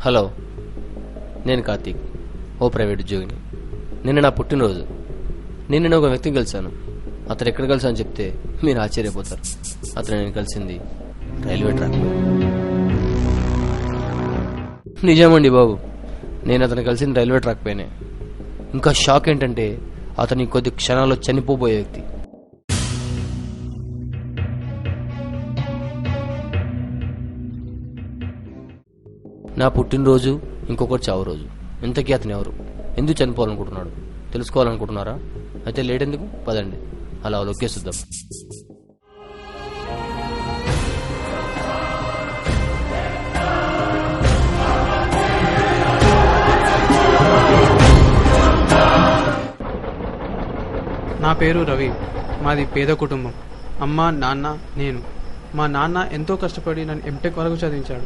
Hello, నేను కార్తీక్, ఓ private ఉద్యోగిని. నిన్న నా పుట్టినరోజు. నేను ఒక వ్యక్తిని కలిశాను. అతను ఎక్కడ కలిసాను చెప్తే మీరు ఆశ్చర్యపోతారు. అతను నేను కలిసింది రైల్వే ట్రాక్. నిజమండి బాబు, నేను అతను కలిసింది రైల్వే ట్రాక్ పైనే. ఇంకా షాక్ ఏంటంటే అతని కొద్ది క్షణాల్లో చనిపోబోయే వ్యక్తి. నా పుట్టినరోజు, ఇంకొకటి చావు రోజు. ఇంతకీ అతను ఎవరు, ఎందుకు చనిపోవాలనుకుంటున్నాడు తెలుసుకోవాలనుకుంటున్నారా? అయితే లేట్ ఎందుకు, పదండి అలా లొక్కేసిద్దాం. నా పేరు రవి. మాది పేద కుటుంబం. అమ్మ, నాన్న, నేను. మా నాన్న ఎంతో కష్టపడి నన్ను ఎంటెక్ వరకు చదివించాడు.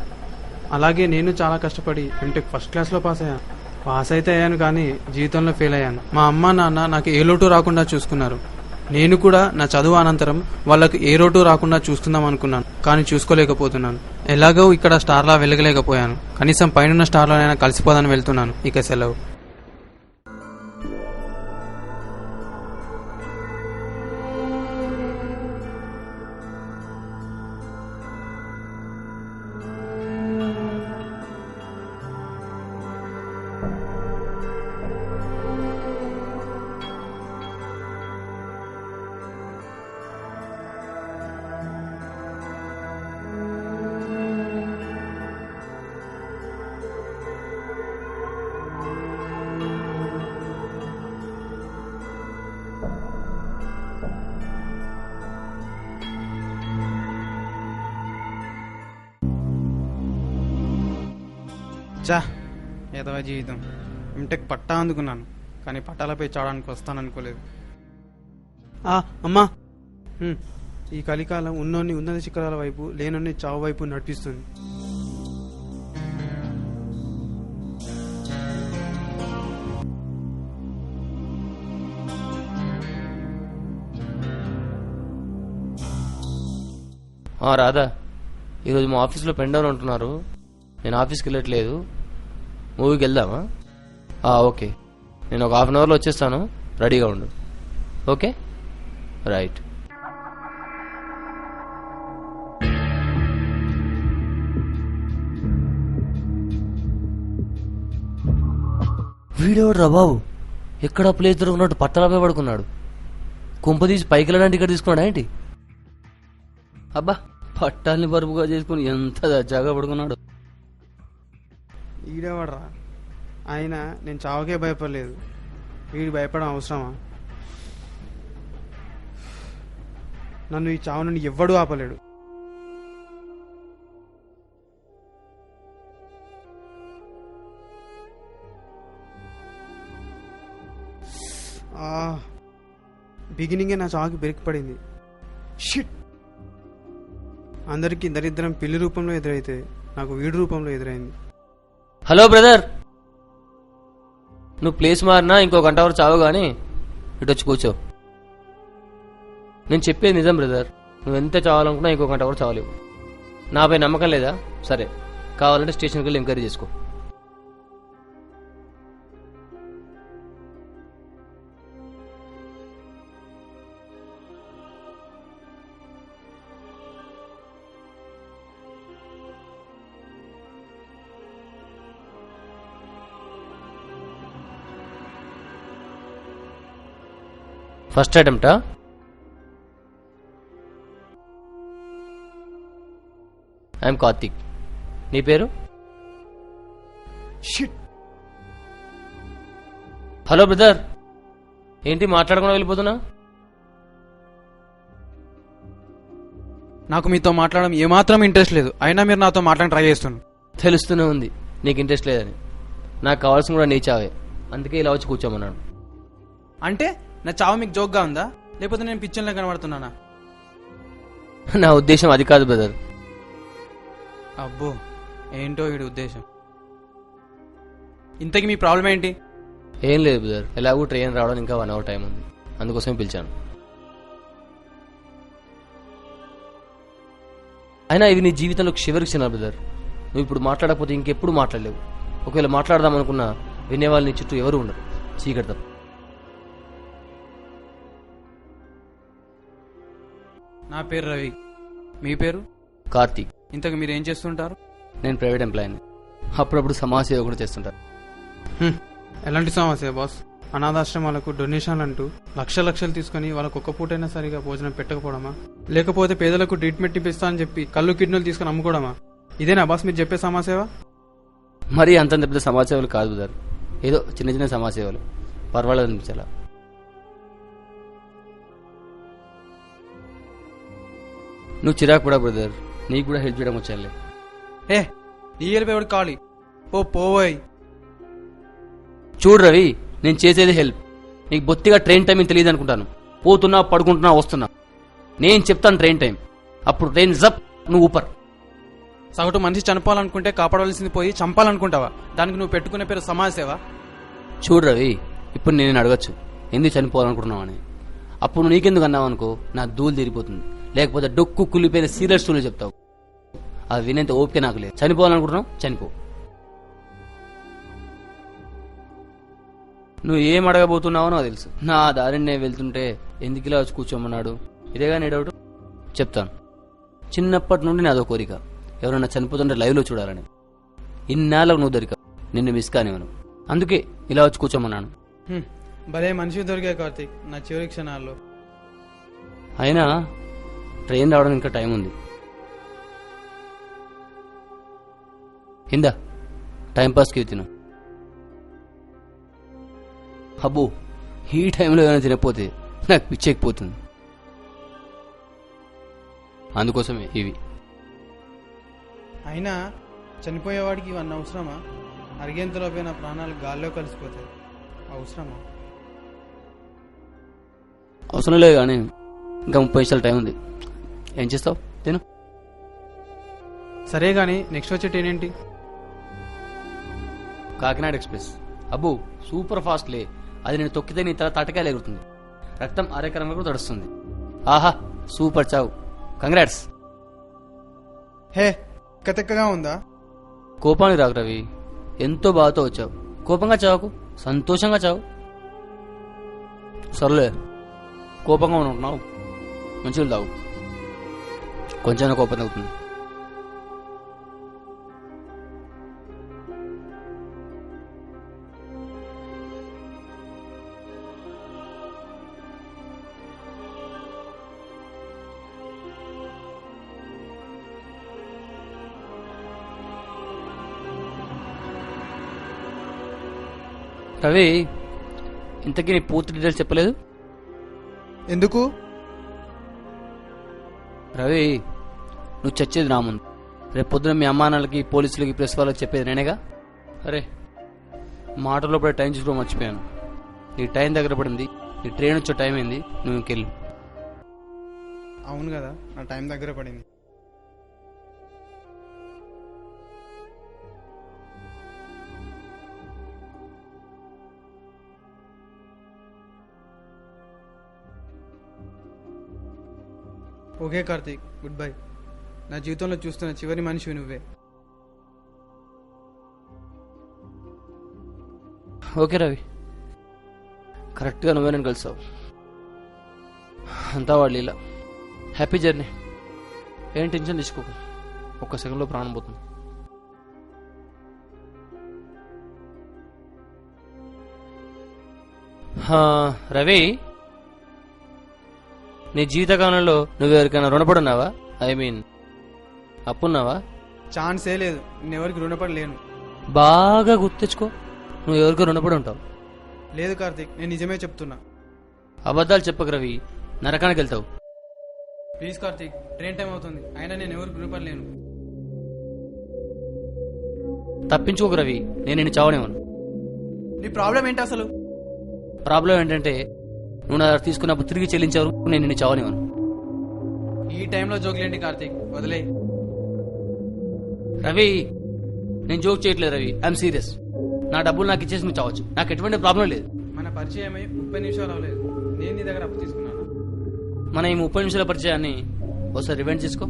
అలాగే నేను చాలా కష్టపడి ఎంటెక్ ఫస్ట్ క్లాస్లో పాస్ అయ్యాను. పాస్ అయితే అయ్యాను కానీ జీవితంలో ఫెయిల్ అయ్యాను. మా అమ్మ నాన్న నాకు ఏ లోటు రాకుండా చూసుకున్నారు. నేను కూడా నా చదువు అనంతరం వాళ్ళకు ఏ లోటు రాకుండా చూసుకుందాం అనుకున్నాను, కానీ చూసుకోలేకపోతున్నాను. ఎలాగో ఇక్కడ స్టార్లా వెలగలేకపోయాను. కనీసం పైన స్టార్లోనైనా కలిసిపోదాని వెళ్తున్నాను. ఇక సెలవు. చా, ఏదవ జీవితం. ఎంటెక్ పట్టా అందుకున్నాను, కానీ పట్టాలపై చావడానికి వస్తాననుకోలేదు. అమ్మా, ఈ కలికాలం ఉన్నోన్ని ఉన్నత శిఖరాల వైపు, లేనోన్ని చావు వైపు నడిపిస్తుంది. రాధా, ఈరోజు మా ఆఫీస్లో పెన్ డౌన్ అంటున్నారు. నేను ఆఫీస్కి వెళ్ళట్లేదు. మూవీకి వెళ్దామా? ఓకే, నేను ఒక హాఫ్ అన్ అవర్లో వచ్చేస్తాను. రెడీగా ఉండు. Okay, right. వీడెవడ్రా బాబు, ఎక్కడ ప్లేస్ దొరుకున్నట్టు పట్టలపై పడుకున్నాడు. కుంపదీసి పైకి వెళ్ళడానికి ఇక్కడ తీసుకున్నాడా ఏంటి? అబ్బా, పట్టాలని బరుపుగా చేసుకుని ఎంత దచ్చాగా పడుకున్నాడు. ఈడేవాడరా ఆయన? నేను చావుకే భయపడలేదు, వీడు భయపడడం అవసరమా? నన్ను ఈ చావు నుండి ఎవ్వడూ ఆపలేడు. బిగినింగే నా చావుకి బెరికి పడింది. షిట్! అందరికీ దరిద్రం పిల్లి రూపంలో ఎదురైతే నాకు వీడి రూపంలో ఎదురైంది. హలో బ్రదర్, నువ్వు ప్లేస్ మారినా ఇంకో గంట వరకు చావు గానీ ఇటు వచ్చి కూర్చో. నేను చెప్పేది నిజం బ్రదర్. నువ్వు ఎంత చావాలనుకున్నా ఇంకో గంట వరకు చావలేవు. నాపై నమ్మకం లేదా? సరే, కావాలంటే స్టేషన్కి వెళ్ళి ఎంక్వైరీ చేసుకో. ఫస్ట్ అటెంప్టా? ఐఎమ్ కార్తీక్. నీ పేరు? షిట్! హలో బ్రదర్, ఏంటి మాట్లాడకుండా వెళ్ళిపోతున్నా? నాకు మీతో మాట్లాడడం ఏమాత్రం ఇంట్రెస్ట్ లేదు, అయినా మీరు నాతో మాట్లాడి ట్రై చేస్తున్నారు. తెలుస్తూనే ఉంది నీకు ఇంట్రెస్ట్ లేదని. నాకు కావాల్సిన కూడా నీ చావే, అందుకే ఇలా వచ్చి కూర్చోమన్నాను. అంటే నా చావు మీకు జోక్గా ఉందా, లేకపోతే నేను పిచ్చన్లో కనబడుతున్నానా? నా ఉద్దేశం అది కాదు బ్రదర్. అబ్బో, ఏంటో వీడి ఉద్దేశం. ఇంతకీ మీ ప్రాబ్లం ఏంటి? ఏం లేదు బ్రదర్, ఎలాగూ ట్రైన్ రావడానికి ఇంకా 1 అవర్ టైం ఉంది, అందుకోసమే పిలిచాను. అయినా ఇవి నీ జీవితంలో చివరికి చిన్న బ్రదర్. నువ్వు ఇప్పుడు మాట్లాడకపోతే ఇంకెప్పుడు మాట్లాడలేవు. ఒకవేళ మాట్లాడదాం అనుకున్నా వినేవాళ్ళని చుట్టూ ఎవరు ఉండరు, చీకటి తప్ప. నా పేరు రవి. మీ పేరు? కార్తీక్. ఇంతకు మీరు ఏం చేస్తుంటారు? నేను ప్రైవేట్ ఎంప్లాయీని. అప్పుడప్పుడు సమాజ సేవ కూడా చేస్తుంటాను. ఎలాంటి సమస్య బాస్? అనాథాశ్రమాలకు డొనేషన్లు అంటూ లక్షలు తీసుకుని వాళ్ళకు ఒక్క పూటైనా సరిగా భోజనం పెట్టకపోవడమా? లేకపోతే పేదలకు ట్రీట్మెంట్ ఇప్పిస్తా అని చెప్పి కళ్ళు కిడ్నీలు తీసుకుని అమ్ముకోవడమా? ఇదేనా బాస్ మీరు చెప్పే సమాజసేవ? మరీ అంతంత పెద్ద సమాజ సేవలు కాదు బ్రదర్, ఏదో చిన్న చిన్న సమాజ సేవలు పర్వాలేదు అనిపించాలా. నువ్వు చిరాకు పడా బ్రదర్, నీకు కూడా హెల్ప్ చేయడం వచ్చానులే. ఏ నీ వెళ్ళిపోయాడు కాళీ పోయ్. చూడు రవి, నేను చేసేది హెల్ప్. నీకు బొత్తిగా ట్రైన్ టైమింగ్ తెలియదు అనుకుంటాను. పోతున్నా, పడుకుంటున్నా, వస్తున్నా. నేను చెప్తాను ట్రైన్ టైం, అప్పుడు ట్రైన్ జప్, నువ్వు ఊపర్. సగటు మనిషి చనిపోవాలనుకుంటే కాపాడవలసింది పోయి చంపాలనుకుంటావా? దానికి నువ్వు పెట్టుకునే పేరు సమాజ సేవ? చూడు రవి, ఇప్పుడు నేను అడగచ్చు ఎందుకు చనిపోవాలనుకుంటున్నావు అని. అప్పుడు నువ్వు నీకెందుకు అన్నావు అనుకో, నా ధూళి తీరిపోతుంది. లేకపోతే డొక్కు కుళ్ళిపోయిన సీరియస్ స్టోరీలు చెప్తావు. అది వినేంత ఓపిక నాకు లేదు. చనిపోవాలనుకుంటున్నావు, చనిపో. నువ్వు ఏం అడగబోతున్నావో నాకు తెలుసు. నా దారిని నేను వెళ్తుంటే ఎందుకు ఇలా వచ్చి కూర్చోమన్నాడు, ఇదేగా నీ డౌట్. చెప్తాను. చిన్నప్పటి నుండి నాదో కోరిక, ఎవరైనా చనిపోతుంటే లైవ్లో చూడాలని. ఇన్నాళ్ళకు నువ్వు దొరికా, నిన్ను మిస్ కానివ్వను. అందుకే ఇలా వచ్చి కూర్చోమన్నాను. భలే మనిషి దొరికా కార్తీక్ నా చివరి క్షణాల్లో. అయినా ట్రైన్ రావడానికి ఇంకా టైం ఉంది. ఇందా టైంపాస్కి తిను. అబ్బో, ఈ టైంలో ఏమైనా తినకపోతే నాకు పిచ్చెక్కిపోతుంది. అందుకోసమే ఇవి. అయినా చనిపోయేవాడికి ఇవన్నీ అవసరమా? అరిగేంతలోపే నా ప్రాణాలు గాల్లో కలిసిపోతాయి. అవసరమా? అవసరం లేదు, కానీ ఇంకా 30 నిమిషాలు టైం ఉంది. ఏం చేస్తావు? తిను. సరే గాని నెక్స్ట్ వచ్చే ట్రైన్ ఏంటి? కాకినాడ ఎక్స్ప్రెస్. అబ్బో, సూపర్ ఫాస్ట్ లే. అది నేను తొక్కితే నీ తల తటకాయలు ఎగురుతుంది, రక్తం అరెకరం వరకు తడుస్తుంది. ఆహా, సూపర్ చావు. కంగ్రాట్స్. హే, తెక్కగా ఉందా? కోపానికి రాకు రవి, ఎంతో బాధతో వచ్చావు. కోపంగా చావుకు, సంతోషంగా చావు. సర్లే, కోపంగా ఉంటున్నావు, మంచిగా తాగు, కొంచెం కోపం తగ్గుతుంది. రవి, ఇంతకీ నీ పూర్తి డీటెయిల్స్ చెప్పలేదు. ఎందుకు? రవి, నువ్వు చచ్చేది నా ముందు. రేపు పొద్దున మీ అమ్మానాన్నలకి, పోలీసులకి, ప్రెస్ వాళ్ళకి చెప్పేది నేనేగా. అరే, మాటలో పడే టైం చూసుకో మర్చిపోయాను. నీ టైం దగ్గర పడింది, నీ ట్రైన్ వచ్చే టైం అయింది, నువ్వు ఇంకెళ్ళు. అవును కదా, నా టైం దగ్గర పడింది. Okay Karthik, good bye. నా జీవితంలో చూస్తున్న చివరి మనిషివి నువ్వే. ఓకే రవి, కరెక్ట్గా నువ్వే నేను కలిసావు. అంతా వాళ్ళు ఇలా. Happy journey. ఏం టెన్షన్ తీసుకోకు, ఒక్క సెకండ్లో ప్రాణం పోతుంది. రవి, నీ జీవితకాలంలో నువ్వెవరికైనా రుణపడున్నావా? I mean అప్పున్నావా? ఛాన్సే లేదు, నేనెవరికి రుణపడలేను. బాగా గుర్తించుకో, నువ్వు ఎవరికో రుణపడి ఉంటావు. లేదు కార్తీక్, నేను నిజమే చెప్తున్నా. అబద్ధాలు చెప్పకు రవి, నరకానికి వెళ్తావు. ప్లీజ్ కార్తీక్, ట్రైన్ టైం అవుతుంది, అయినా నేను ఎవరికి రుణపడలేను. తప్పించుకోకు రవి, నేను నిన్ను చావనేమను. నీ ప్రాబ్లం ఏంటి అసలు? ప్రాబ్లం ఏంటంటే నువ్వు నా దగ్గర తీసుకున్నప్పుడు తిరిగి చెల్లించారు, నేను నిన్ను చావనేమను. ఈ టైంలో జోకులేంటి కార్తీక్, వదిలే. రవి, నేను జోక్ చేయట్లేదు రవి, ఐఎమ్ సీరియస్. నా డబ్బులు నాకు ఇచ్చేసి నువ్వు చావచ్చు, నాకు ఎటువంటి ప్రాబ్లం లేదు. మన పరిచయమై 30 నిమిషాలు అవ్వలేదు, నేను నీ దగ్గర అప్పు తీసుకున్నాను. మన ఈ 30 నిమిషాల పరిచయాన్ని ఒకసారి రివెంజ్ చేసుకో.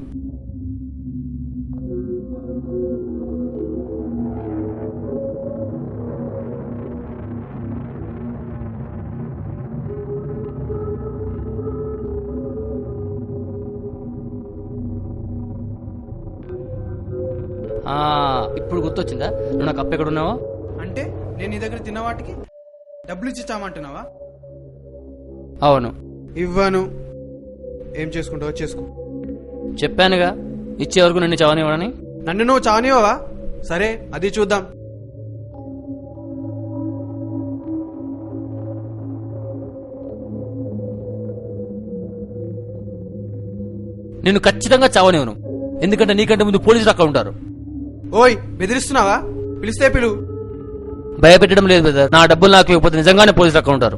ఇప్పుడు గుర్తొచ్చిందా నువ్వు నాకు అప్పు ఎక్కడ ఉన్నావో? అంటే నేను నీ దగ్గర తిన్న వాటికి డబ్బులు ఇచ్చిస్తామంటున్నావా? అవును. ఇవ్వను. ఏం చేసుకుంటావో చేసుకో. చెప్పానుగా ఇచ్చే వరకు నిన్ను చవనివ్వనని. నన్ను నువ్వు చావనివ్వవా? సరే, అది చూద్దాం. నిన్ను ఖచ్చితంగా చావనివ్వను, ఎందుకంటే నీకంటే ముందు పోలీసులు అక్కడ ఉంటారు. ఓయ్, బెదిరిస్తున్నావా? పిలిస్తే పిలువు. భయపెట్టడం లేదు బ్రదర్, నా డబ్బులు నాకు లేకపోతే నిజంగానే పోలీసులు అక్కడ ఉంటారు.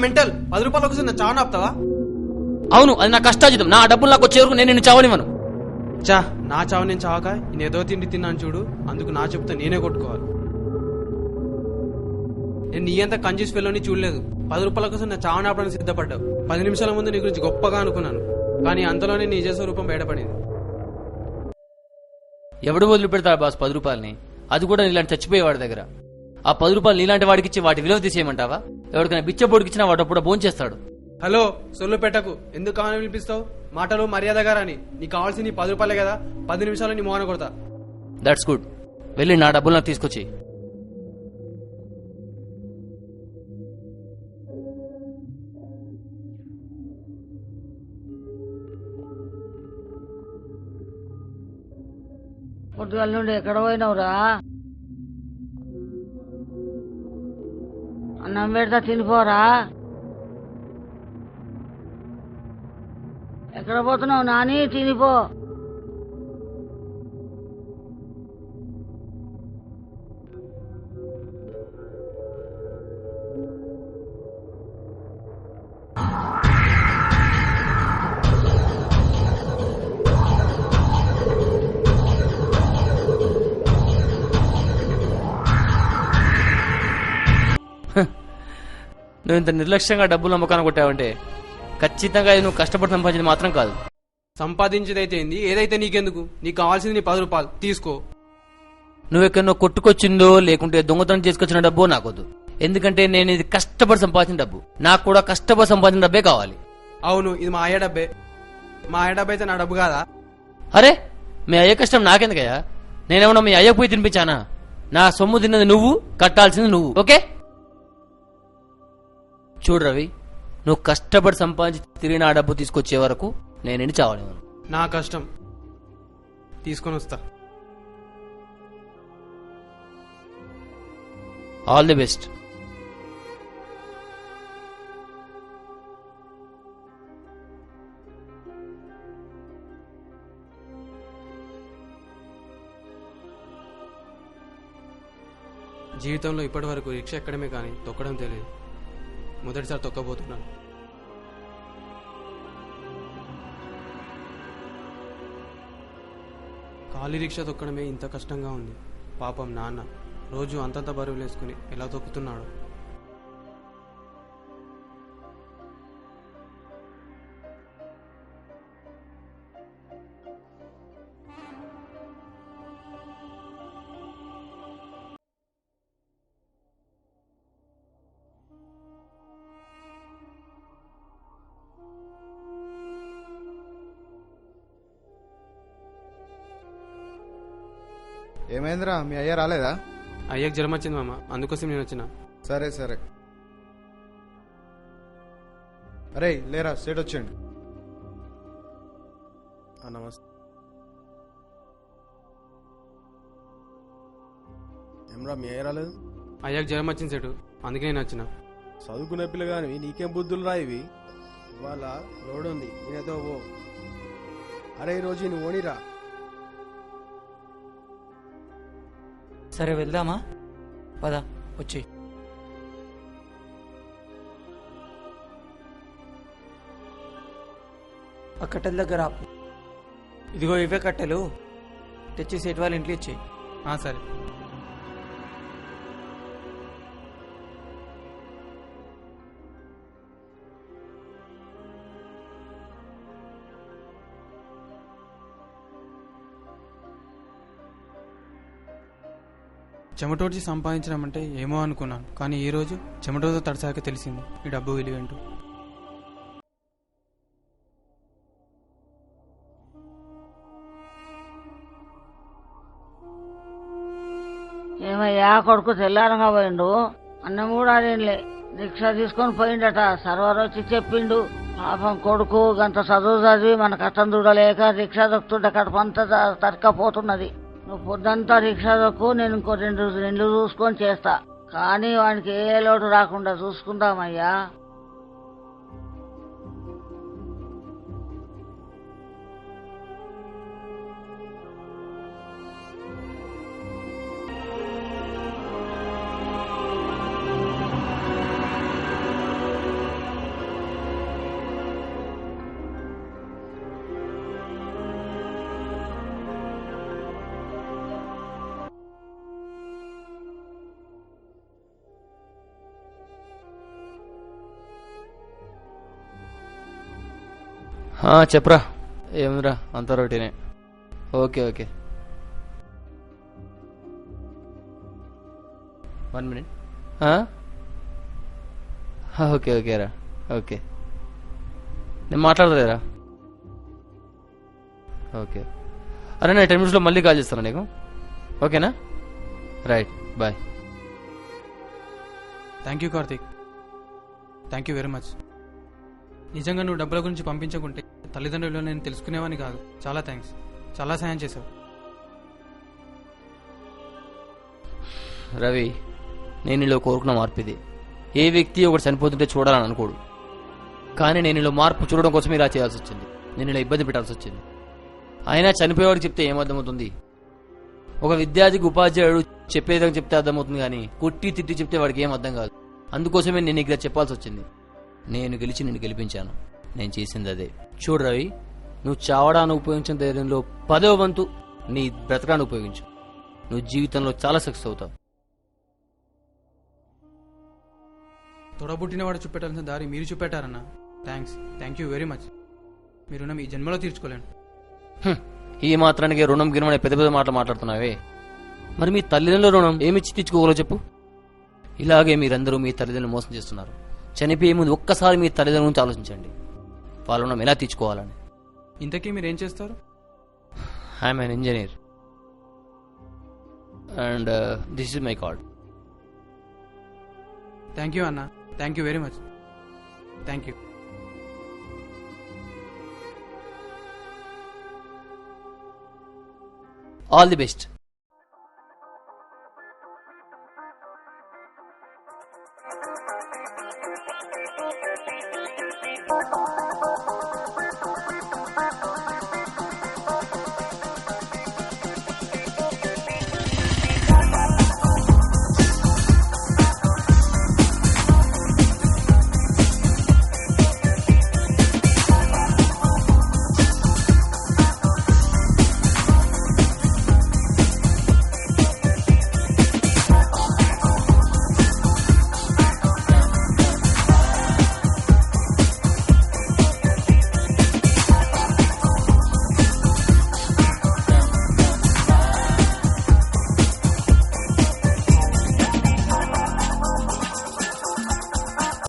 మెంటల్. 10 రూపాయల కోసం నా చావని ఆపుతావా? అవును, అది నా కష్టాజితం. నా డబ్బులు నాకు వచ్చే వరకు నేను నిన్ను చావనివ్వను. చా, నా చావు నేను చావక నేను ఏదో తిండి తిన్నాను చూడు, అందుకు నా చెప్తే నేనే కొట్టుకోవాలి. నేను నీ అంత కంజూస్ ఫెలోని చూడలేదు. 10 రూపాయల కోసం నా చావని ఆపడానికి సిద్ధపడ్డావు. 10 నిమిషాల ముందు నీ గురించి గొప్పగా అనుకున్నాను, కానీ అంతలోనే నీ నిజ రూపం బయటపడింది. ఎవడు వదిలిపెడతాడు బాస్ 10 రూపాయలని? అది కూడా నీలాంటి చచ్చిపోయేవాడి దగ్గర. ఆ 10 రూపాయలు నీలాంటి వాడికి ఇచ్చి వాటి విలువ తీసేయమంటావా? ఎవరికైనా బిచ్చబోడికి ఇచ్చినా వాడు అప్పుడు భోంచేస్తాడు. హలో, సొల్లు పెట్టకు. ఎందుకు కావాలని పిలిపిస్తావు? మాటలు మర్యాదగా రాని. నీకు కావాల్సింది 10 రూపాయలే కదా. 10 నిమిషాలు నీ మోహన కొడతా. That's good. వెళ్ళి నా డబ్బులు నాకు తీసుకొచ్చి. పొద్దుగాల నుండి ఎక్కడ పోయినావురా? అన్నం పెడతా తినిపోరా. ఎక్కడ పోతున్నావు నాని? తినిపో. నువ్వు ఇంత నిర్లక్ష్యంగా డబ్బులు అమ్మకాన్ని కొట్టావంటే ఖచ్చితంగా ఇది నువ్వు కష్టపడి సంపాదించింది మాత్రం కాదు. సంపాదించేదైతే ఏంది, ఏదైతే నీకెందుకు? నీకు కావాల్సింది నీ 10 రూపాయలు తీసుకో. నువ్వెక్కడో కొట్టుకొచ్చిందో లేకుంటే దొంగతనం చేసుకొచ్చిన డబ్బో నాకొద్దు, ఎందుకంటే నేను ఇది కష్టపడి సంపాదించిన డబ్బు. నాకు కూడా కష్టపడి సంపాదించిన డబ్బే కావాలి. అవును, ఇది మా అయ్య డబ్బే. మా అయ్య డబ్బు అయితే నా డబ్బు కాదా? అరే, మీ అయ్యే కష్టం నాకెందుకయ్యా? నేనేమన్నా మీ అయ్యకు పోయి తినిపించానా? నా సొమ్ము తిన్నది నువ్వు, కట్టాల్సింది నువ్వు. ఓకే? చూడు రవి, నువ్వు కష్టపడి సంపాదించి తిరిగి నా డబ్బు తీసుకొచ్చే వరకు నేను చావలేను. నా కష్టం తీసుకొని వస్తా. All the best. జీవితంలో ఇప్పటి వరకు రిక్షా ఎక్కడమే కానీ తొక్కడం తెలియదు. మొదటిసారి తొక్కబోతున్నాను. ఖాళీ రిక్షా తొక్కడమే ఇంత కష్టంగా ఉంది. పాపం నాన్న రోజు అంతంత బరువులు వేసుకుని ఎలా తొక్కుతున్నాడు. ఏమైందిరా, మీ అయ్య రాలేదా? అయ్యకు జ్వరం వచ్చింది మామ, అందుకోసం నేను వచ్చిన. సరే సరే. అరే లేరా, సేట్ వచ్చేయండి. నమస్తే. ఏమరా, మీ అయ్య రాలేదు? అయ్యకు జ్వరం వచ్చింది సెటు, అందుకే నేను వచ్చిన. చదువుకునే పిల్లగాని నీకేం బుద్ధులు రా ఇవి? ఇవాళ లోడ్ ఉంది, నేనేదో ఓ. అరే ఈరోజు నువ్వు ఓనిరా. సరే వెళ్దామా? పద వచ్చి. ఆ కట్టెల దగ్గర ఆపు. ఇదిగో ఇవే కట్టెలు, తెచ్చి సేట్ వాళ్ళ ఇంట్లో ఇచ్చేయి. సరే. చెమటోడ్చి సంపాదించడం అంటే ఏమో అనుకున్నాను, కానీ ఈ రోజు చెమటోతో తడిసాక తెలిసింది ఈ డబ్బు విలువేంటో. ఏమయ్యా కొడుకు తెల్లారంగా పోయిండు, అన్నం కూడా అదేంలే. రిక్షా తీసుకొని పోయిండట, సర్వర్ వచ్చి చెప్పిండు. పాపం కొడుకు గంత చదువు చదివి మన కష్టం చూడలేక రిక్షా దొక్కుతుంటే కడపంతా తరకపోతున్నది. నువ్వు పొద్దంతా రిక్షా దొక్కు, నేను ఇంకో 2 నెలలు చూసుకొని చేస్తా. కానీ వానికి ఏ లోటు రాకుండా చూసుకుందామయ్యా. చెప్పరా, ఏముందిరా అంత రొటీనే. Okay okay, 1 minute. Okay okay రా, ఓకే నేను మాట్లాడలేరా. ఓకే, అరే నేను 10 minutes మళ్ళీ కాల్ చేస్తాను నీకు, ఓకేనా? Right, bye. Thank you Karthik, thank you very much. నిజంగా నువ్వు డబ్బుల గురించి పంపించకుంటే తల్లిదండ్రులు నేను తెలుసుకునేవాని కాదు. చాలా థ్యాంక్స్, చాలా సాయం చేశావు. రవి, నేను ఇలా కోరుకున్న మార్పు ఇది. ఏ వ్యక్తి ఒకటి చనిపోతుంటే చూడాలని అనుకోడు, కానీ నేను ఇలా మార్పు చూడడం కోసం ఇలా చేయాల్సి వచ్చింది. నేను ఇలా ఇబ్బంది పెట్టాల్సి వచ్చింది. అయినా చనిపోయేవాడికి చెప్తే ఏమర్థమవుతుంది? ఒక విద్యార్థికి ఉపాధ్యాయుడు చెప్పే విధంగా చెప్తే అర్థమవుతుంది, కానీ కొట్టి తిట్టి చెప్తే వాడికి ఏం అర్థం కాదు. అందుకోసమే నేను ఇక్కడ చెప్పాల్సి వచ్చింది. నేను గెలిచి నిన్ను గెలిపించాను, నేను చేసింది అదే. చూడు రవి, నువ్వు చావడాన్ని ఉపయోగించిన ధైర్యంలో 10వ వంతు నీ బ్రతకాన్ని ఉపయోగించు. నువ్వు జీవితంలో చాలా సక్సెస్ అవుతావు. తొడబుట్టినవాడు చూపెట్టాల్సిన దారి మీరు చూపెట్టారన్నా. Thank you very much. మీ రుణం ఈ జన్మలో తీర్చుకోలేను. ఈ మాత్రానికి రుణం గినమనే పెద్ద పెద్ద మాటలు మాట్లాడుతున్నావే. మరి మీ తల్లిదండ్రుల రుణం ఏమిచ్చి తెచ్చుకోగలరో చెప్పు. ఇలాగే మీరందరూ మీ తల్లిదండ్రులు మోసం చేస్తున్నారు. చనిపోయే ముందు ఒక్కసారి మీ తల్లిదండ్రుల గురించి ఆలోచించండి, వాళ్ళ రుణం ఎలా తీర్చుకోవాలని. ఇంతకీ మీరేం చేస్తారు? I'm an engineer and this is my card. Thank you అన్న, thank you very much. Thank you. All the best.